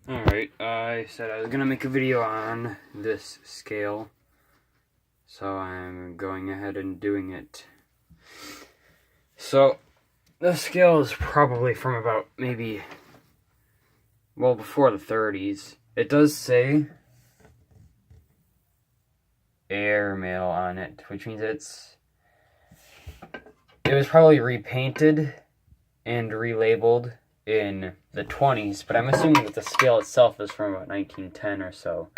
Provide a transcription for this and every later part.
Alright, I said I was gonna make a video on this scale, so I'm going ahead and doing it. So, the scale is probably from about maybe, well, before the 30s. It does say airmail on it, which means it was probably repainted and relabeled in the 20s, but I'm assuming that the scale itself is from about 1910 or so.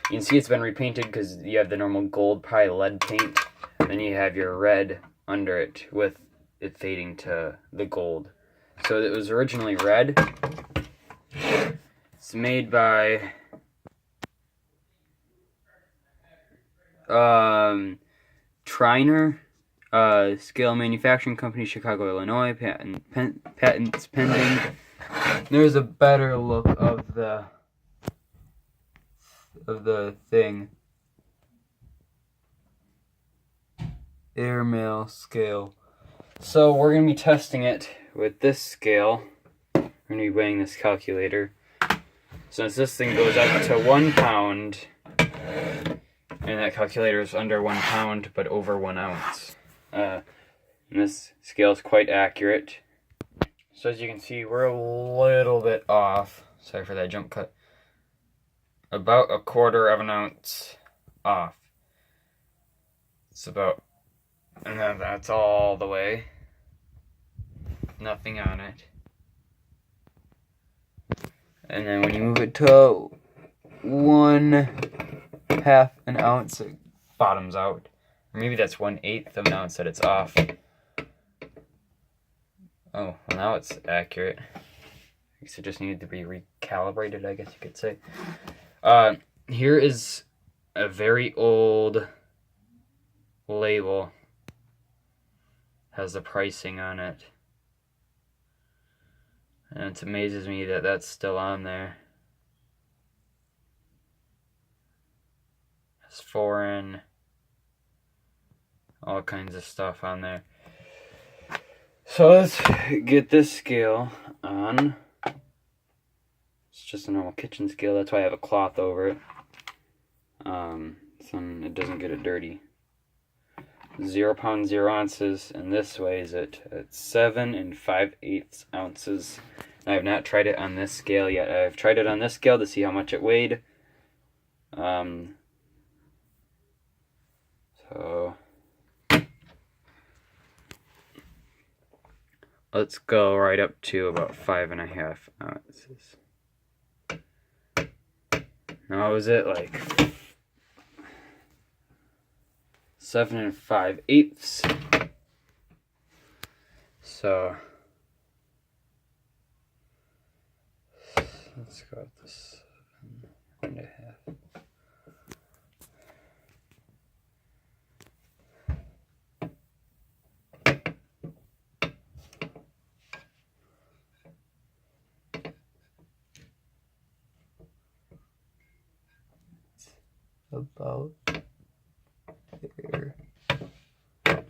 You can see it's been repainted because you have the normal gold, probably lead paint, and then you have your red under it with it fading to the gold. So it was originally red. It's made by Triner, Scale Manufacturing Company, Chicago, Illinois. Patents pending. There's a better look of the thing. Airmail scale. So we're going to be testing it with this scale. We're going to be weighing this calculator. Since this thing goes up to 1 pound, and that calculator is under 1 pound, but over 1 ounce. And this scale is quite accurate. So as you can see, we're a little bit off. Sorry for that jump cut. About 1/4 of an ounce off. It's about, and then that's all the way. Nothing on it. And then when you move it to 1/2 an ounce, it bottoms out. Or maybe that's 1/8 of an ounce that it's off. Oh, well now it's accurate. I guess it just needed to be recalibrated, I guess you could say. Here is a very old label. Has the pricing on it. And it amazes me that that's still on there. It's foreign. All kinds of stuff on there. So let's get this scale on. It's just a normal kitchen scale. That's why I have a cloth over it. So it doesn't get it dirty. 0 pounds, 0 ounces, and this weighs it at 7 5/8 ounces. I have not tried it on this scale yet. I've tried it on this scale to see how much it weighed. So let's go right up to about 5.5 ounces. Now was it like 7 5/8? So let's go with this 1.5. About there.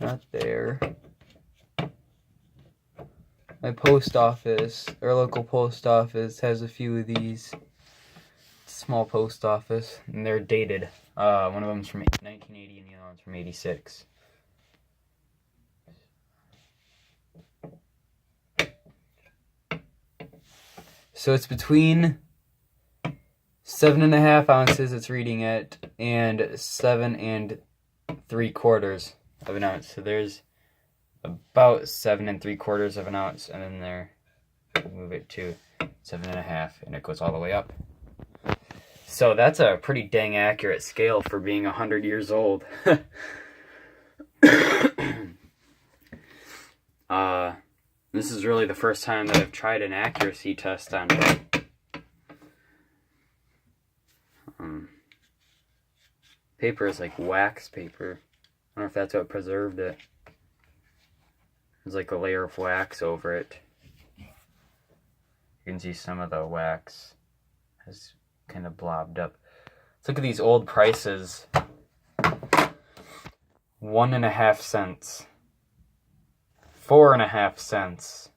Not there. My post office, our local post office, has a few of these. Small post office, and they're dated. One of them's from 1980 and the other one's from 86. So it's between 7.5 ounces it's reading at, and 7 3/4 of an ounce. So there's about 7 3/4 of an ounce, and then there, move it to 7.5, and it goes all the way up. So that's a pretty dang accurate scale for being 100 years old. This is really the first time that I've tried an accuracy test on it. Paper is like wax paper. I don't know if that's what preserved it. There's like a layer of wax over it. You can see some of the wax has kind of blobbed up. Let's look at these old prices. 1.5 cents. 4.5 cents.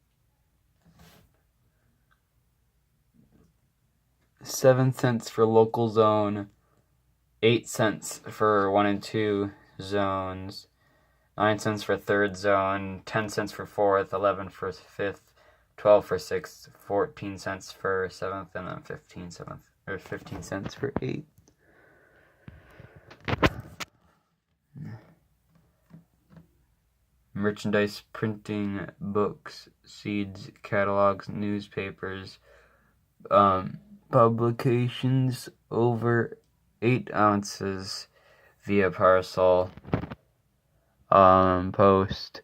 7 cents for local zone, 8 cents for 1 and 2 zones, 9 cents for third zone, 10 cents for fourth, 11 for fifth, 12 for sixth, 14 cents for seventh, and then 15 cents for eighth. Merchandise, printing, books, seeds, catalogs, newspapers, publications over 8 ounces via parcel, post,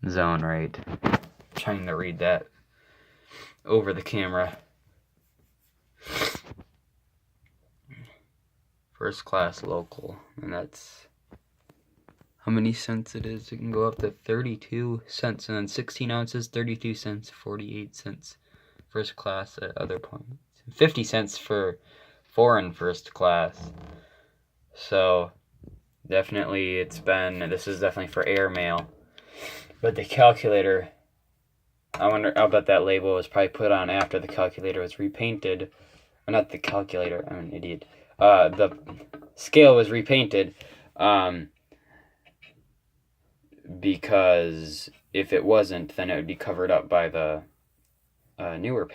zone rate. I'm trying to read that over the camera. First class local, and that's how many cents it is. It can go up to 32 cents, and then 16 ounces, 32 cents, 48 cents. First class at other points. 50 cents for foreign first class. So, definitely this is definitely for airmail. But the calculator, I'll bet that label was probably put on after the calculator was repainted. Or not the calculator, I'm an idiot. The scale was repainted, because if it wasn't, then it would be covered up by the newer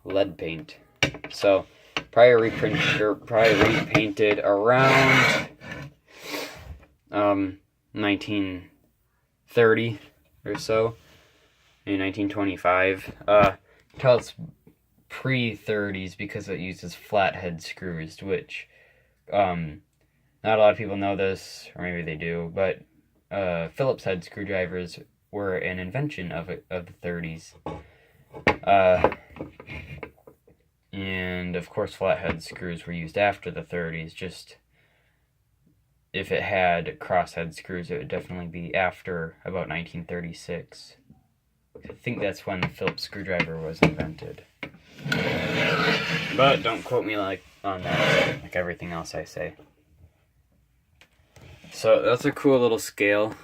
lead paint. So probably repainted around 1930 or so, maybe 1925. Tell it's pre-30s because it uses flathead screws, which not a lot of people know this, or maybe they do, but Phillips head screwdrivers were an invention of the 30s. And of course flathead screws were used after the 30s, just if it had crosshead screws it would definitely be after about 1936. I think that's when the Phillips screwdriver was invented. But don't quote me on that, like everything else I say. So that's a cool little scale.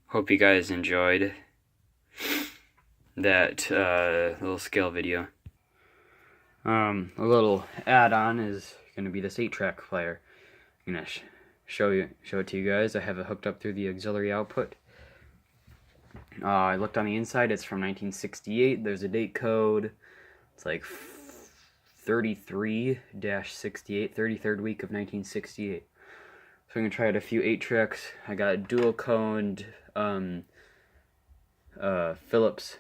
Hope you guys enjoyed that little scale video. A little add-on is going to be this 8-track player. I'm going to show it to you guys. I have it hooked up through the auxiliary output. I looked on the inside. It's from 1968. There's a date code. It's like 33-68, 33rd week of 1968. So I'm going to try out a few 8-tracks. I got dual-coned Philips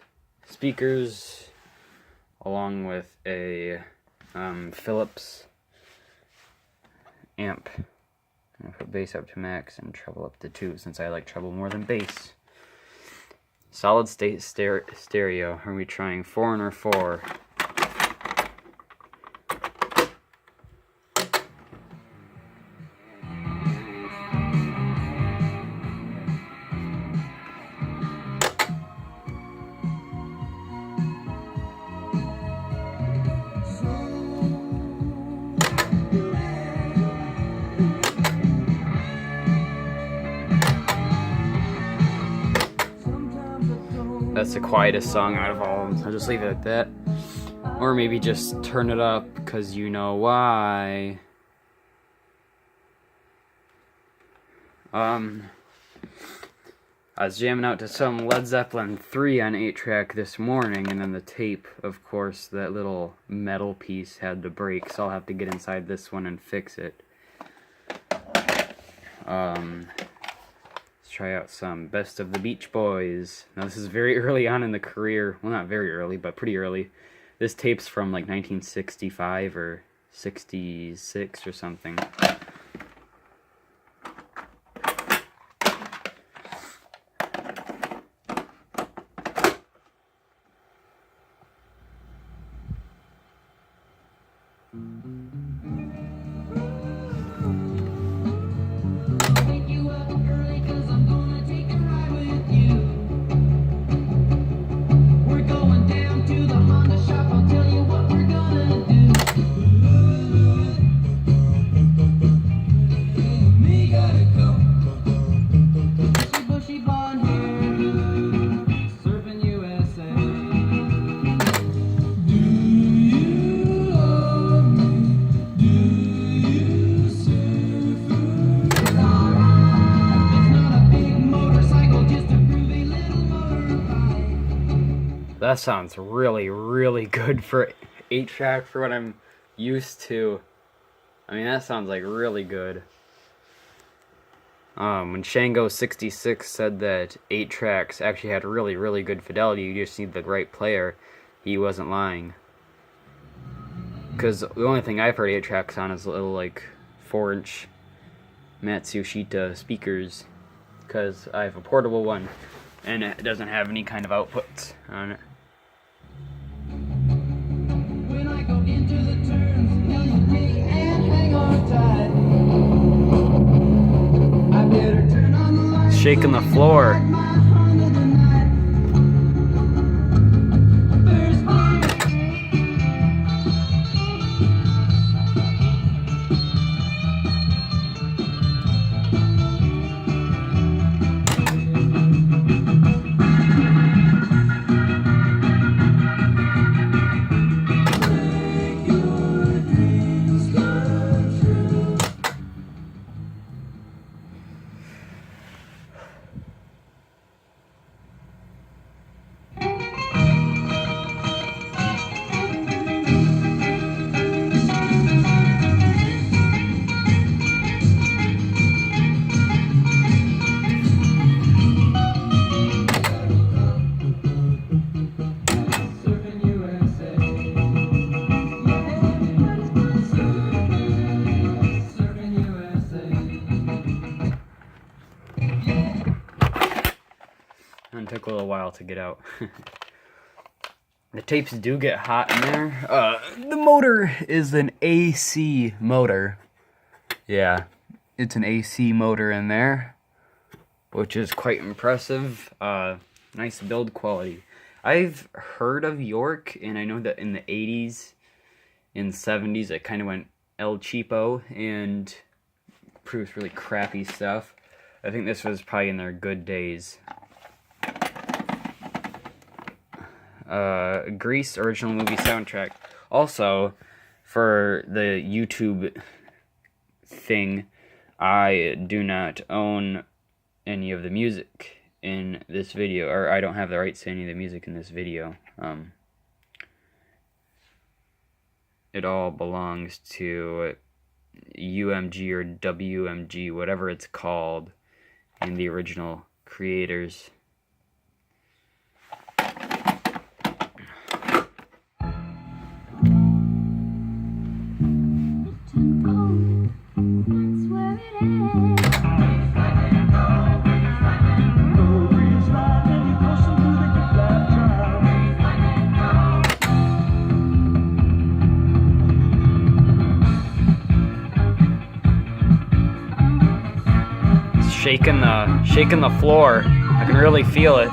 speakers, along with a Philips amp. I'm going to put bass up to max and treble up to 2, since I like treble more than bass. Solid state stereo. Are we trying 4 or 4? That's the quietest song out of all of them. I'll just leave it at that. Or maybe just turn it up, because you know why. I was jamming out to some Led Zeppelin 3 on 8-track this morning, and then the tape, of course, that little metal piece had to break, so I'll have to get inside this one and fix it. Try out some Best of the Beach Boys. Now this is very early on in the career. Well, not very early, but pretty early. This tape's from like 1965 or 66 or something. that sounds really, really good for 8-track for what I'm used to. I mean, that sounds like really good. When Shango66 said that 8 tracks actually had really, really good fidelity, you just need the right player, he wasn't lying. Because the only thing I've heard 8 tracks on is little, like, 4-inch Matsushita speakers. Because I have a portable one, and it doesn't have any kind of outputs on it. When I go into the turns, leave me and hang on tight. I better turn on the light. Shaking the floor. It took a little while to get out. The tapes do get hot in there. The motor is an AC motor. Yeah, it's an AC motor in there, which is quite impressive. Nice build quality. I've heard of York, and I know that in the 80s and 70s it kind of went El Cheapo and produced really crappy stuff. I think this was probably in their good days. Grease original movie soundtrack. Also, for the YouTube thing, I do not own any of the music in this video, or I don't have the rights to any of the music in this video. It all belongs to UMG or WMG, whatever it's called, and the original creators. Shaking the floor. I can really feel it.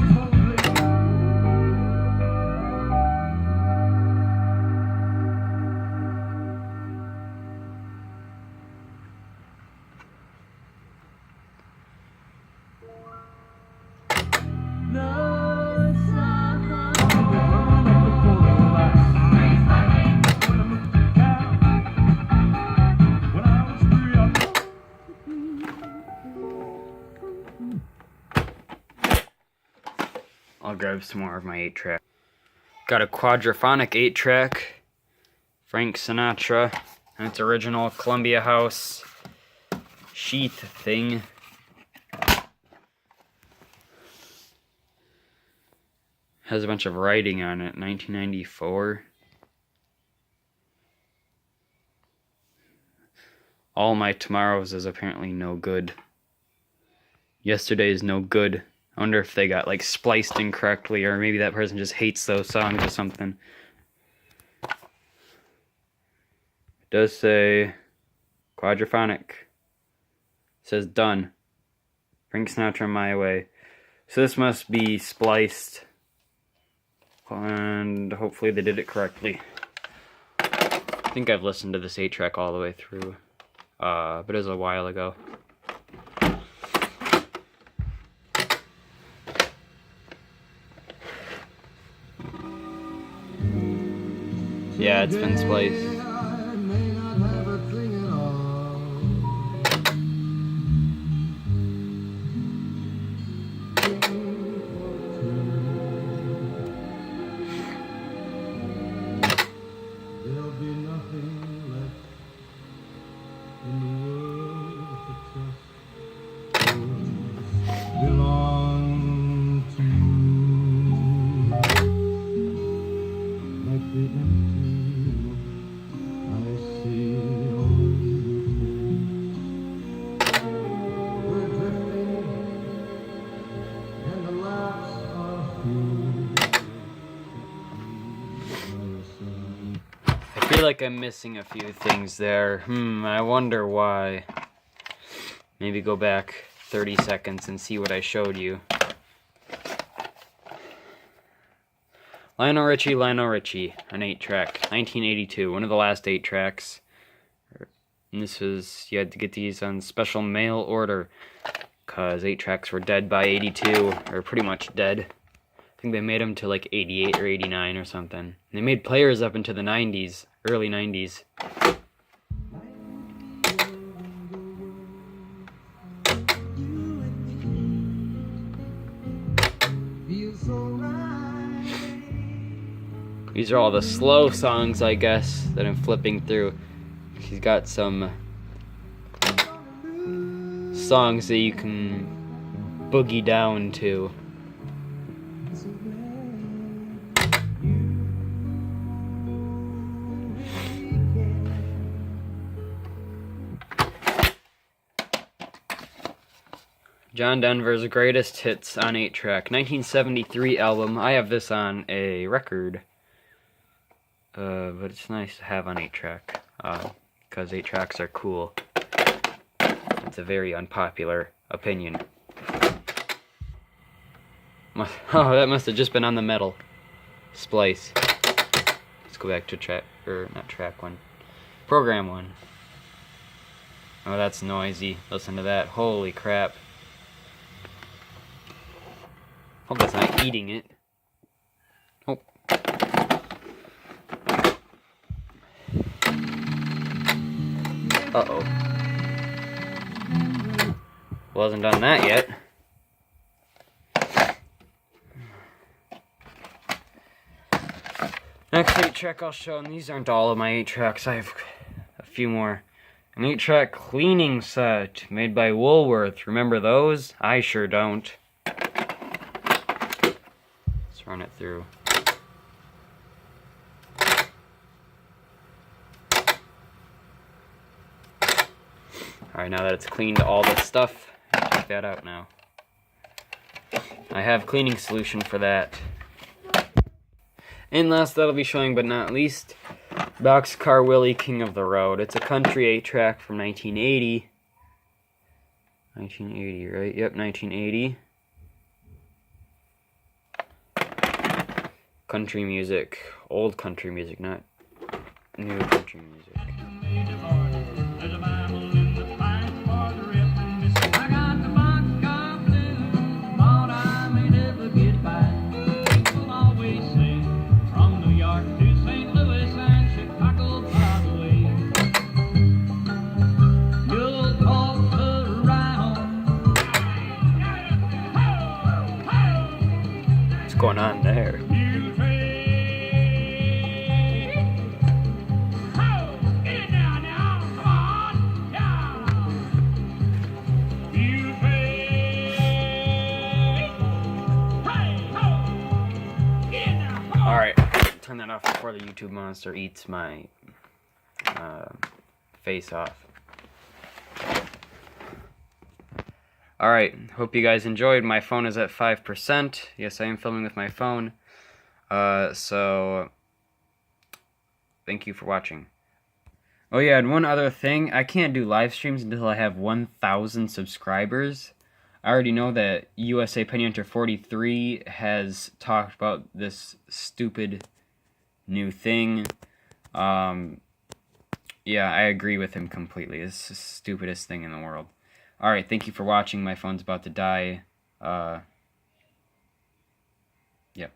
I'll grab some more of my 8-track. Got a quadraphonic 8-track, Frank Sinatra, and its original Columbia House sheath thing. Has a bunch of writing on it, 1994. All My Tomorrows is apparently no good. Yesterday is no good. I wonder if they got like spliced incorrectly, or maybe that person just hates those songs or something. It does say quadraphonic. It says done. Frank Sinatra My Way. So this must be spliced. And hopefully they did it correctly. I think I've listened to this 8-track all the way through. But it was a while ago. Yeah, it's been spliced. feel like I'm missing a few things there. I wonder why. Maybe go back 30 seconds and see what I showed you. Lionel Richie, an 8-track, 1982, one of the last 8 tracks. And this was, you had to get these on special mail order, because 8 tracks were dead by 82, or pretty much dead. I think they made them to like 88 or 89 or something. And they made players up into the 90s, early 90s. These are all the slow songs, I guess, that I'm flipping through. He's got some songs that you can boogie down to. John Denver's Greatest Hits on 8-track, 1973 album. I have this on a record. But it's nice to have on 8-track, because 8-tracks are cool. It's a very unpopular opinion. Oh, that must have just been on the metal splice. Let's go back to track 1. Program 1. Oh, that's noisy. Listen to that. Holy crap. Hope that's not eating it. Oh. Uh-oh. Wasn't done that yet. Next 8-track I'll show, and these aren't all of my 8-tracks, I have a few more. An 8-track cleaning set made by Woolworth. Remember those? I sure don't. Let's run it through. Alright, now that it's cleaned all the stuff, take that out now. I have cleaning solution for that. And last that I'll be showing, but not least, Boxcar Willie, King of the Road. It's a country 8-track from 1980. 1980, right? Yep, 1980. Country music. Old country music, not new country music. What's going on there? Alright, turn that off before the YouTube monster eats my face off. Alright, hope you guys enjoyed. My phone is at 5%. Yes, I am filming with my phone. So, thank you for watching. Oh yeah, and one other thing. I can't do live streams until I have 1,000 subscribers. I already know that USA Penny Hunter 43 has talked about this stupid new thing. Yeah, I agree with him completely. It's the stupidest thing in the world. Alright, thank you for watching. My phone's about to die. Yep.